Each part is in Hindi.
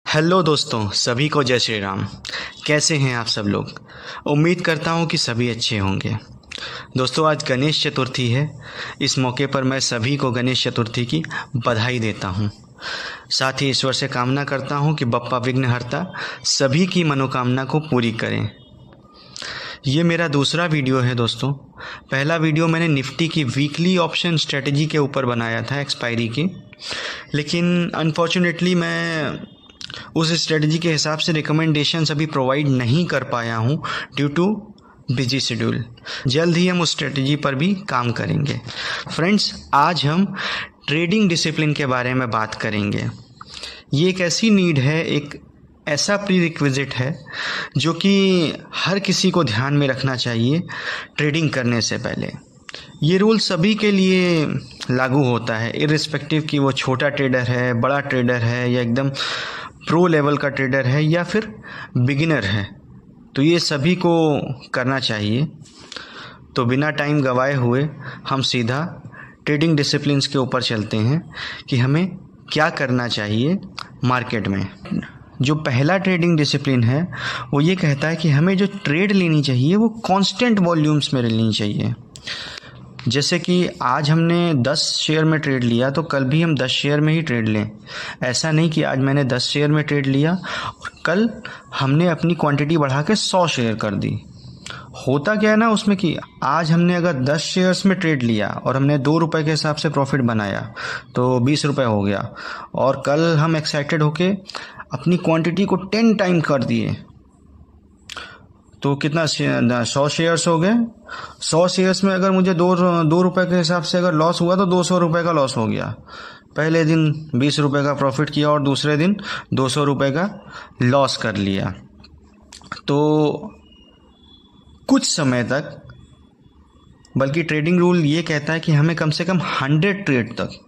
हेलो दोस्तों, सभी को जय श्री राम। कैसे हैं आप सब लोग? उम्मीद करता हूं कि सभी अच्छे होंगे। दोस्तों, आज गणेश चतुर्थी है। इस मौके पर मैं सभी को गणेश चतुर्थी की बधाई देता हूं। साथ ही ईश्वर से कामना करता हूं कि बप्पा विघ्नहर्ता सभी की मनोकामना को पूरी करें। ये मेरा दूसरा वीडियो है दोस्तों। पहला वीडियो मैंने निफ्टी की वीकली ऑप्शन स्ट्रेटजी के ऊपर बनाया था, एक्सपायरी की। लेकिन अनफॉर्चुनेटली मैं उस स्ट्रेटजी के हिसाब से रिकमेंडेशंस अभी प्रोवाइड नहीं कर पाया हूँ ड्यू टू बिजी शेड्यूल। जल्द ही हम उस स्ट्रेटजी पर भी काम करेंगे। फ्रेंड्स, आज हम ट्रेडिंग डिसिप्लिन के बारे में बात करेंगे। ये एक ऐसी नीड है, एक ऐसा प्री रिक्विजिट है जो कि हर किसी को ध्यान में रखना चाहिए ट्रेडिंग करने से पहले। ये रूल सभी के लिए लागू होता है, इर्रिस्पेक्टिव कि वो छोटा ट्रेडर है, बड़ा ट्रेडर है, या एकदम प्रो लेवल का ट्रेडर है, या फिर बिगिनर है। तो ये सभी को करना चाहिए। तो बिना टाइम गवाए हुए हम सीधा ट्रेडिंग डिसिप्लिन्स के ऊपर चलते हैं कि हमें क्या करना चाहिए मार्केट में। जो पहला ट्रेडिंग डिसिप्लिन है वो ये कहता है कि हमें जो ट्रेड लेनी चाहिए वो कांस्टेंट वॉल्यूम्स में लेनी चाहिए। जैसे कि आज हमने 10 शेयर में ट्रेड लिया तो कल भी हम 10 शेयर में ही ट्रेड लें। ऐसा नहीं कि आज मैंने 10 शेयर में ट्रेड लिया और कल हमने अपनी क्वांटिटी बढ़ा के 100 शेयर कर दी। होता क्या है ना उसमें कि आज हमने अगर 10 शेयर्स में ट्रेड लिया और हमने 2 रुपये के हिसाब से प्रॉफिट बनाया तो 20 रुपये हो गया, और कल हम एक्साइटेड होके अपनी क्वांटिटी को 10 टाइम कर दिए तो कितना 100 शेयर्स हो गए। 100 शेयर्स में अगर मुझे दो रुपये के हिसाब से अगर लॉस हुआ तो 200 रुपये का लॉस हो गया। पहले दिन 20 रुपये का प्रॉफिट किया और दूसरे दिन 200 रुपये का लॉस कर लिया। तो कुछ समय तक, बल्कि ट्रेडिंग रूल ये कहता है कि हमें कम से कम 100 ट्रेड तक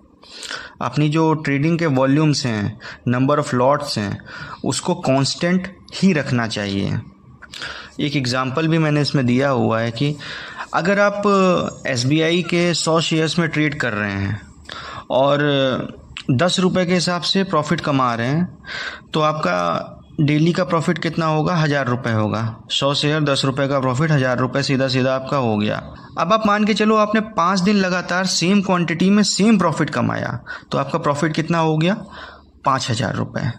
अपनी जो ट्रेडिंग के वॉल्यूम्स हैं, नंबर ऑफ लॉट्स हैं, उसको कांस्टेंट ही रखना चाहिए। एक एग्जांपल भी मैंने इसमें दिया हुआ है कि अगर आप SBI के 100 शेयर्स में ट्रेड कर रहे हैं और 10 रुपये के हिसाब से प्रॉफिट कमा रहे हैं तो आपका डेली का प्रॉफिट कितना होगा? 1000 रुपये होगा। 100 शेयर 10 रुपये का प्रॉफिट, 1000 रुपये सीधा सीधा आपका हो गया। अब आप मान के चलो आपने 5 दिन लगातार सेम क्वांटिटी में सेम प्रॉफिट कमाया तो आपका प्रॉफिट कितना हो गया? 5000 रुपये।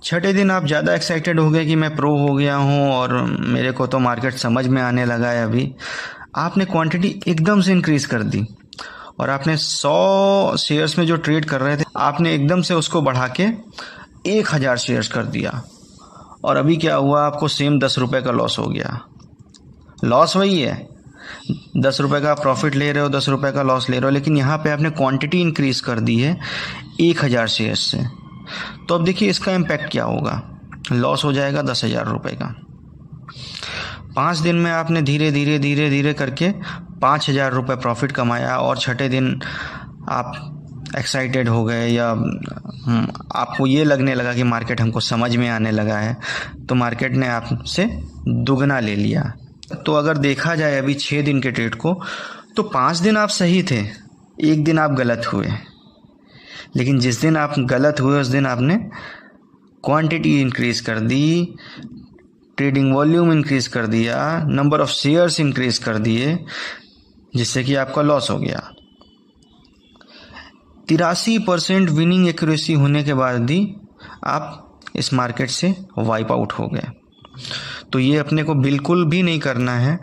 छठे दिन आप ज़्यादा एक्साइटेड हो गए कि मैं प्रो हो गया हूँ और मेरे को तो मार्केट समझ में आने लगा है। अभी आपने क्वांटिटी एकदम से इंक्रीज़ कर दी और आपने 100 शेयर्स में जो ट्रेड कर रहे थे आपने एकदम से उसको बढ़ा के 1000 शेयर्स कर दिया, और अभी क्या हुआ? आपको सेम 10 रुपये का लॉस हो गया। लॉस वही है, 10 रुपये का प्रॉफिट ले रहे हो, 10 रुपये का लॉस ले रहे हो, लेकिन यहाँ पे आपने क्वांटिटी इंक्रीज़ कर दी है 1000 शेयर्स से। तो अब देखिए इसका इम्पैक्ट क्या होगा। लॉस हो जाएगा 10,000 रुपये का। 5 दिन में आपने धीरे धीरे धीरे धीरे करके 5000 रुपये प्रॉफिट कमाया, और छठे दिन आप एक्साइटेड हो गए या आपको ये लगने लगा कि मार्केट हमको समझ में आने लगा है, तो मार्केट ने आपसे दुगना ले लिया। तो अगर देखा जाए अभी 6 दिन के ट्रेड को, तो 5 दिन आप सही थे, एक दिन आप गलत हुए। लेकिन जिस दिन आप गलत हुए उस दिन आपने क्वांटिटी इंक्रीज़ कर दी, ट्रेडिंग वॉल्यूम इंक्रीज़ कर दिया, नंबर ऑफ शेयर्स इंक्रीज़ कर दिए, जिससे कि आपका लॉस हो गया। 83% विनिंग एक्यूरेसी होने के बाद भी आप इस मार्केट से वाइप आउट हो गए। तो ये अपने को बिल्कुल भी नहीं करना है।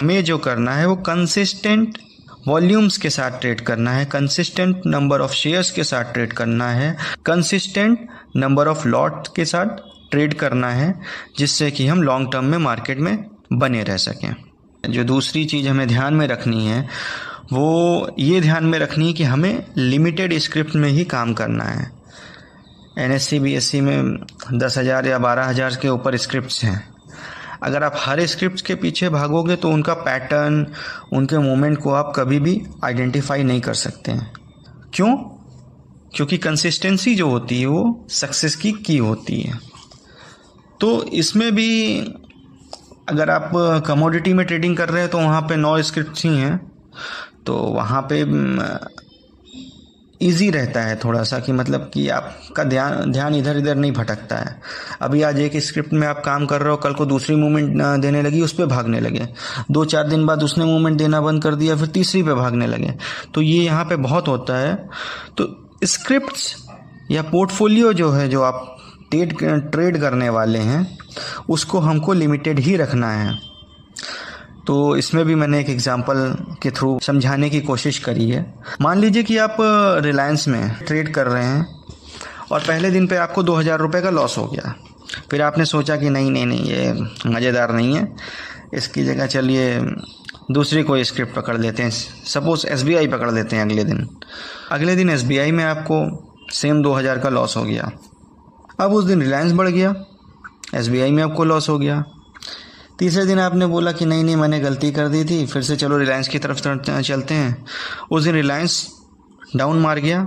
हमें जो करना है वो कंसिस्टेंट वॉल्यूम्स के साथ ट्रेड करना है, कंसिस्टेंट नंबर ऑफ शेयर्स के साथ ट्रेड करना है, कंसिस्टेंट नंबर ऑफ लॉट के साथ ट्रेड करना है, जिससे कि हम लॉन्ग टर्म में मार्केट में बने रह सकें। जो दूसरी चीज़ हमें ध्यान में रखनी है वो ये ध्यान में रखनी है कि हमें लिमिटेड स्क्रिप्ट में ही काम करना है। NSE BSE में 10,000 या 12,000 के ऊपर स्क्रिप्ट्स हैं। अगर आप हर स्क्रिप्ट के पीछे भागोगे तो उनका पैटर्न, उनके मूवमेंट को आप कभी भी आइडेंटिफाई नहीं कर सकते हैं। क्यों? क्योंकि कंसिस्टेंसी जो होती है वो सक्सेस की होती है। तो इसमें भी अगर आप कमोडिटी में ट्रेडिंग कर रहे हैं तो वहाँ पे 9 स्क्रिप्ट्स ही हैं, तो वहाँ पे इजी रहता है थोड़ा सा, कि मतलब कि आपका ध्यान इधर इधर नहीं भटकता है। अभी आज एक स्क्रिप्ट में आप काम कर रहे हो, कल को दूसरी मूवमेंट देने लगी, उस पर भागने लगे, 2-4 दिन बाद उसने मूवमेंट देना बंद कर दिया, फिर तीसरी पे भागने लगे। तो ये यहाँ पे बहुत होता है। तो स्क्रिप्ट्स या पोर्टफोलियो जो है, जो आप ट्रेड करने वाले हैं, उसको हमको लिमिटेड ही रखना है। तो इसमें भी मैंने एक एग्जांपल के थ्रू समझाने की कोशिश करी है। मान लीजिए कि आप रिलायंस में ट्रेड कर रहे हैं और पहले दिन पे आपको 2000 रुपये का लॉस हो गया। फिर आपने सोचा कि नहीं ये मज़ेदार नहीं है, इसकी जगह चलिए दूसरी कोई स्क्रिप्ट पकड़ लेते हैं, सपोज़ SBI पकड़ लेते हैं। अगले दिन SBI में आपको सेम 2000 का लॉस हो गया। अब उस दिन रिलायंस बढ़ गया, SBI में आपको लॉस हो गया। तीसरे दिन आपने बोला कि नहीं मैंने गलती कर दी थी, फिर से चलो रिलायंस की तरफ चलते हैं। उस दिन रिलायंस डाउन मार गया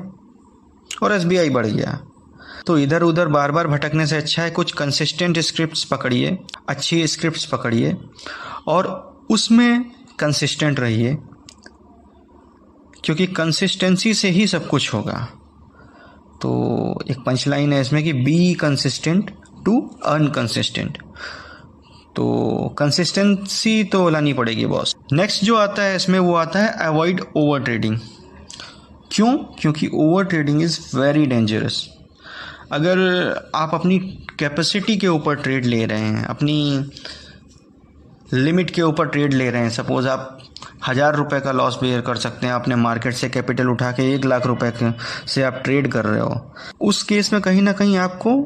और SBI बढ़ गया। तो इधर उधर बार बार भटकने से अच्छा है कुछ कंसिस्टेंट स्क्रिप्ट्स पकड़िए, अच्छी स्क्रिप्ट्स पकड़िए और उसमें कंसिस्टेंट रहिए, क्योंकि कंसिस्टेंसी से ही सब कुछ होगा। तो एक पंच लाइन है इसमें कि बी कंसिस्टेंट टू अनकंसिस्टेंट। तो कंसिस्टेंसी तो लानी पड़ेगी बॉस। नेक्स्ट जो आता है इसमें, वो आता है अवॉइड ओवर ट्रेडिंग। क्यों? क्योंकि over trading is very dangerous. अगर आप अपनी कैपेसिटी के ऊपर ट्रेड ले रहे हैं, अपनी लिमिट के ऊपर ट्रेड ले रहे हैं, सपोज़ आप 1000 रुपये का लॉस बेयर कर सकते हैं, आपने मार्केट से कैपिटल उठा के 1 लाख रुपये से आप ट्रेड कर रहे हो, उस केस में कहीं ना कहीं आपको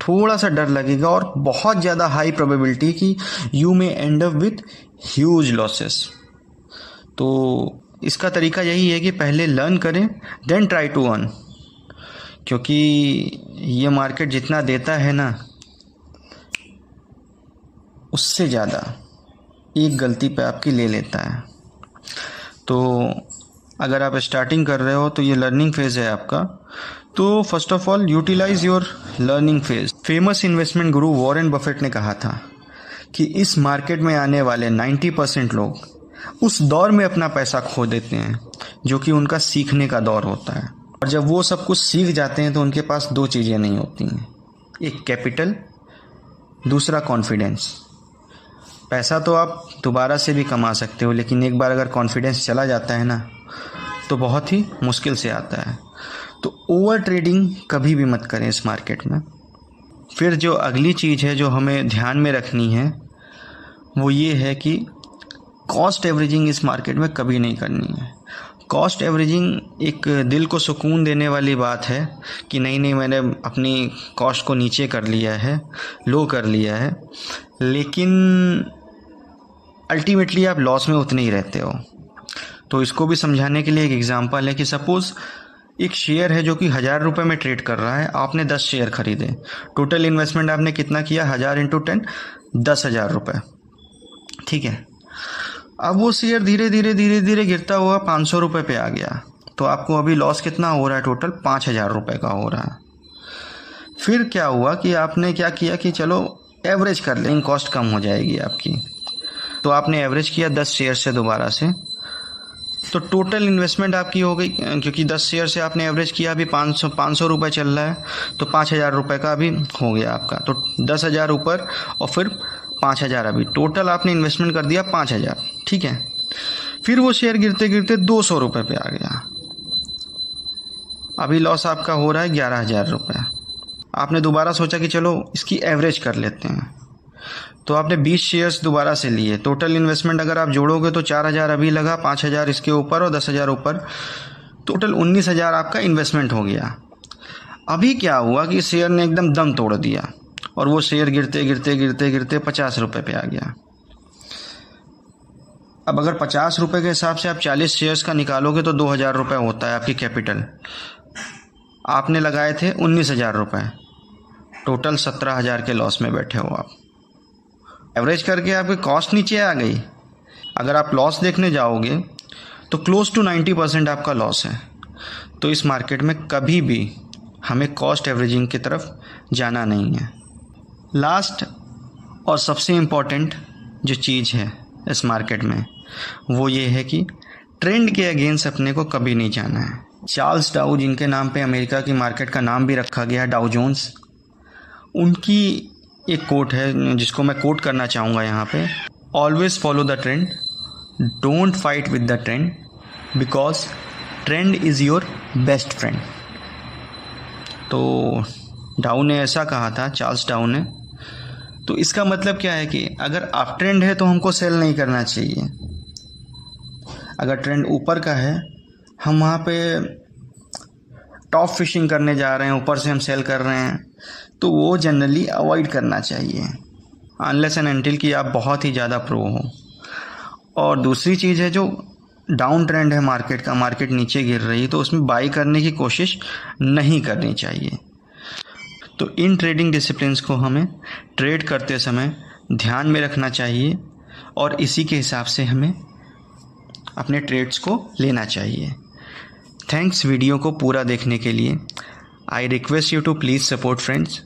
थोड़ा सा डर लगेगा और बहुत ज़्यादा हाई प्रोबेबिलिटी कि you may and up with huge losses. तो इसका तरीका यही है कि पहले लर्न करें, देन ट्राई टू अर्न, क्योंकि ये मार्केट जितना देता है ना, उससे ज़्यादा एक गलती पे आपकी ले लेता है। तो अगर आप स्टार्टिंग कर रहे हो तो ये लर्निंग फेज़ है आपका। तो first of all utilise your learning phase. Famous investment guru Warren Buffett ने कहा था कि इस मार्केट में आने वाले 90% लोग उस दौर में अपना पैसा खो देते हैं जो कि उनका सीखने का दौर होता है। और जब वो सब कुछ सीख जाते हैं तो उनके पास 2 चीज़ें नहीं होती हैं, एक कैपिटल, दूसरा कॉन्फिडेंस। पैसा तो आप दोबारा से भी कमा सकते हो, लेकिन एक बार अगर कॉन्फिडेंस चला जाता है ना, तो बहुत ही मुश्किल से आता है। तो ओवर ट्रेडिंग कभी भी मत करें इस मार्केट में। फिर जो अगली चीज़ है जो हमें ध्यान में रखनी है, वो ये है कि कॉस्ट एवरेजिंग इस मार्केट में कभी नहीं करनी है। कॉस्ट एवरेजिंग एक दिल को सुकून देने वाली बात है कि नहीं मैंने अपनी कॉस्ट को नीचे कर लिया है, लो कर लिया है, लेकिन अल्टीमेटली आप लॉस में उतने ही रहते हो। तो इसको भी समझाने के लिए एक एग्जांपल है कि सपोज़ एक शेयर है जो कि 1000 रुपये में ट्रेड कर रहा है, आपने 10 शेयर खरीदे, टोटल इन्वेस्टमेंट आपने कितना किया, 1000 × 10, 10,000 रुपये, ठीक है। अब वो शेयर धीरे धीरे गिरता हुआ 500 रुपये पे आ गया, तो आपको अभी लॉस कितना हो रहा है, टोटल 5000 रुपये का हो रहा है। फिर क्या हुआ कि आपने क्या किया कि चलो एवरेज कर लें, कॉस्ट कम हो जाएगी आपकी। तो आपने एवरेज किया 10 शेयर से दोबारा से, तो टोटल इन्वेस्टमेंट आपकी हो गई, क्योंकि 10 शेयर से आपने एवरेज किया, अभी 500 रुपये चल रहा है, तो 5000 रुपये का अभी हो गया आपका। तो 10,000 ऊपर और फिर 5000, अभी टोटल आपने इन्वेस्टमेंट कर दिया 5000, ठीक है। फिर वो शेयर गिरते गिरते 200 रुपये पे आ गया, अभी लॉस आपका हो रहा है 11,000 रुपये। आपने दोबारा सोचा कि चलो इसकी एवरेज कर लेते हैं, तो आपने 20 शेयर्स दोबारा से लिए, टोटल इन्वेस्टमेंट अगर आप जोड़ोगे तो 4000 अभी लगा, 5000 इसके ऊपर और 10,000 ऊपर, टोटल 19,000 आपका इन्वेस्टमेंट हो गया। अभी क्या हुआ कि शेयर ने एकदम दम तोड़ दिया और वो शेयर गिरते गिरते 50 रुपये पे आ गया। अब अगर 50 रुपये के हिसाब से आप 40 शेयर्स का निकालोगे तो 2000 रुपये होता है आपकी कैपिटल। आपने लगाए थे 19,000 रुपये, टोटल 17,000 के लॉस में बैठे हो आप। एवरेज करके आपकी कॉस्ट नीचे आ गई। अगर आप लॉस देखने जाओगे तो क्लोज टू 90% आपका लॉस है। तो इस मार्केट में कभी भी हमें कॉस्ट एवरेजिंग की तरफ जाना नहीं है। लास्ट और सबसे इम्पॉर्टेंट जो चीज़ है इस मार्केट में, वो ये है कि ट्रेंड के अगेंस्ट अपने को कभी नहीं जाना है। चार्ल्स डाउ, जिनके नाम पे अमेरिका की मार्केट का नाम भी रखा गया है डाउ जोन्स, उनकी एक कोट है जिसको मैं कोट करना चाहूँगा यहाँ पे। Always follow the trend, don't fight with the trend, because trend is your best friend. तो डाउ ने ऐसा कहा था, चार्ल्स डाउ ने। तो इसका मतलब क्या है कि अगर अप ट्रेंड है तो हमको सेल नहीं करना चाहिए। अगर ट्रेंड ऊपर का है, हम वहाँ पे टॉप फिशिंग करने जा रहे हैं, ऊपर से हम सेल कर रहे हैं, तो वो जनरली अवॉइड करना चाहिए, अनलेस एंड अनटिल कि आप बहुत ही ज़्यादा प्रो हो। और दूसरी चीज़ है, जो डाउन ट्रेंड है मार्केट का, मार्केट नीचे गिर रही है, तो उसमें बाई करने की कोशिश नहीं करनी चाहिए। तो इन ट्रेडिंग डिसिप्लिन्स को हमें ट्रेड करते समय ध्यान में रखना चाहिए और इसी के हिसाब से हमें अपने ट्रेड्स को लेना चाहिए। थैंक्स वीडियो को पूरा देखने के लिए। I request you to please support friends.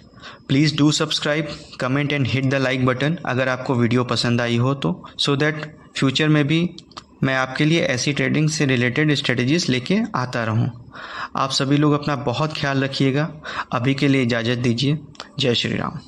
Please do subscribe, comment and hit the like button अगर आपको वीडियो पसंद आई हो तो, सो दैट फ्यूचर में भी मैं आपके लिए ऐसी ट्रेडिंग से रिलेटेड स्ट्रेटजीज़ लेके आता रहूं। आप सभी लोग अपना बहुत ख्याल रखिएगा। अभी के लिए इजाज़त दीजिए। जय श्री राम।